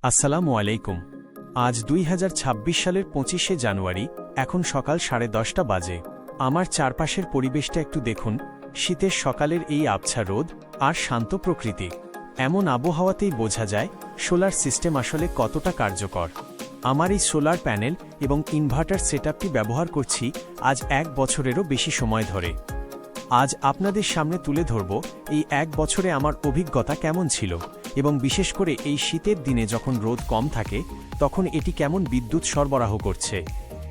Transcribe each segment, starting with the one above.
আসসালামু আলাইকুম। আজ ২০২৬ সালের ২৫শে জানুয়ারি, এখন সকাল 10:30 বাজে। আমার চারপাশের পরিবেশটা একটু দেখুন, শীতের সকালের এই আবছা রোদ আর শান্ত প্রকৃতি। এমন আবহাওয়াতেই বোঝা যায় সোলার সিস্টেম আসলে কতটা কার্যকর। আমার এই সোলার প্যানেল এবং ইনভার্টার সেটআপটি ব্যবহার করছি আজ ১ বছরেরও বেশি সময় ধরে। আজ আপনাদের সামনে তুলে ধরব এই ১ বছরে আমার অভিজ্ঞতা কেমন ছিল এবং বিশেষ করে এই শীতের দিনে যখন রোদ কম থাকে তখন এটি কেমন বিদ্যুৎ সরবরাহ করছে।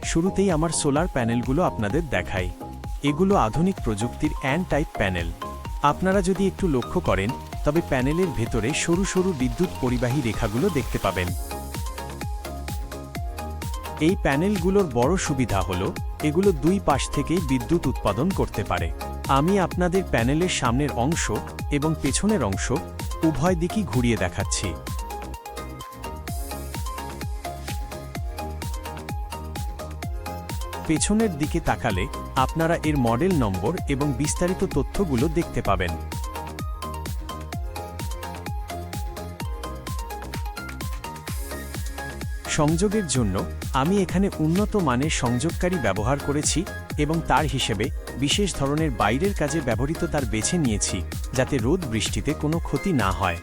শুরুতেই আমার সোলার প্যানেলগুলো আপনাদের দেখাই। এগুলো আধুনিক প্রযুক্তির অ্যান টাইপ প্যানেল। আপনারা যদি একটু লক্ষ্য করেন তবে প্যানেলের ভেতরে সরু সরু বিদ্যুৎ পরিবাহী রেখাগুলো দেখতে পাবেন। এই প্যানেলগুলোর বড় সুবিধা হলো এগুলো দুই পাশ থেকেই বিদ্যুৎ উৎপাদন করতে পারে। আমি আপনাদের প্যানেলের সামনের অংশ এবং পেছনের অংশ উভয় দিকই ঘুরিয়ে দেখাচ্ছি। পেছনের দিকে তাকালে আপনারা এর মডেল নম্বর এবং বিস্তারিত তথ্যগুলো দেখতে পাবেন। সংযোগের জন্য আমি এখানে উন্নত মানের সংযোগকারী ব্যবহার করেছি এবং তার হিসেবে বিশেষ ধরনের বাইরের কাজে ব্যবহৃত তার বেছে নিয়েছি, যাতে রোদ বৃষ্টিতে কোনো ক্ষতি না হয়।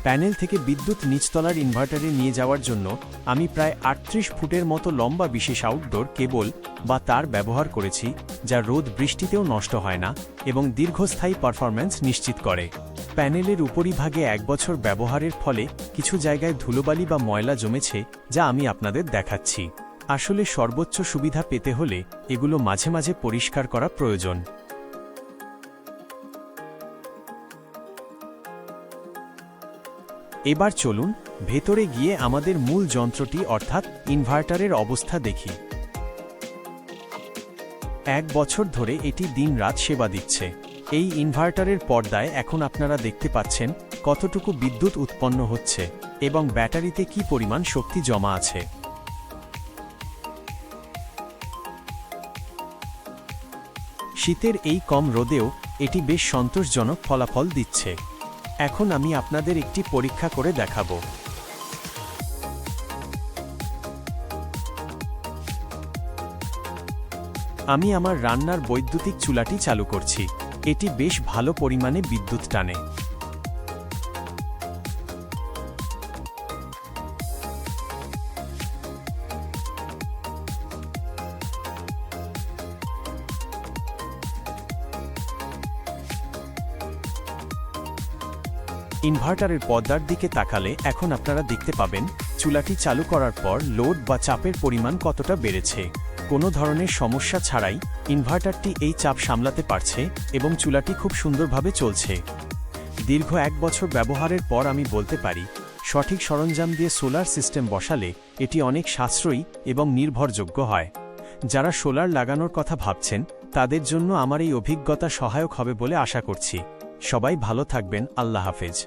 প্যানেল থেকে বিদ্যুৎ নিচতলার ইনভার্টারে নিয়ে যাওয়ার জন্য আমি প্রায় ৩৮ ফুটের মতো লম্বা বিশেষ আউটডোর কেবল বা তার ব্যবহার করেছি, যা রোদ বৃষ্টিতেও নষ্ট হয় না এবং দীর্ঘস্থায়ী পারফরম্যান্স নিশ্চিত করে। প্যানেলের উপরিভাগে ১ বছর ব্যবহারের ফলে কিছু জায়গায় ধুলোবালি বা ময়লা জমেছে, যা আমি আপনাদের দেখাচ্ছি। আসলে সর্বোচ্চ সুবিধা পেতে হলে এগুলো মাঝে মাঝে পরিষ্কার করা প্রয়োজন। এবার চলুন ভেতরে গিয়ে আমাদের মূল যন্ত্রটি অর্থাৎ ইনভার্টারের অবস্থা দেখি। ১ বছর ধরে এটি দিনরাত সেবা দিচ্ছে। এই ইনভার্টারের পর্দায় এখন আপনারা দেখতে পাচ্ছেন কতটুকু বিদ্যুৎ উৎপন্ন হচ্ছে এবং ব্যাটারিতে কী পরিমাণ শক্তি জমা আছে। শীতের এই কম রোদেও এটি বেশ সন্তোষজনক ফলাফল দিচ্ছে। এখন আমি আপনাদের একটি পরীক্ষা করে দেখাবো। আমি আমার রান্নার বৈদ্যুতিক চুলাটি চালু করছি। এটি বেশ ভালো পরিমাণে বিদ্যুৎ টানে। ইনভার্টারের পর্দার দিকে তাকালে এখন আপনারা দেখতে পাবেন চুলাটি চালু করার পর লোড বা চাপের পরিমাণ কতটা বেড়েছে। কোনো ধরনের সমস্যা ছাড়াই ইনভার্টারটি এই চাপ সামলাতে পারছে এবং চুলাটি খুব সুন্দরভাবে চলছে। দীর্ঘ ১ বছর ব্যবহারের পর আমি বলতে পারি, সঠিক সরঞ্জাম দিয়ে সোলার সিস্টেম বসালে এটি অনেক সাশ্রয়ী এবং নির্ভরযোগ্য হয়। যারা সোলার লাগানোর কথা ভাবছেন তাদের জন্য আমার এই অভিজ্ঞতা সহায়ক হবে বলে আশা করছি। সবাই ভালো থাকবেন। আল্লাহ হাফেজ।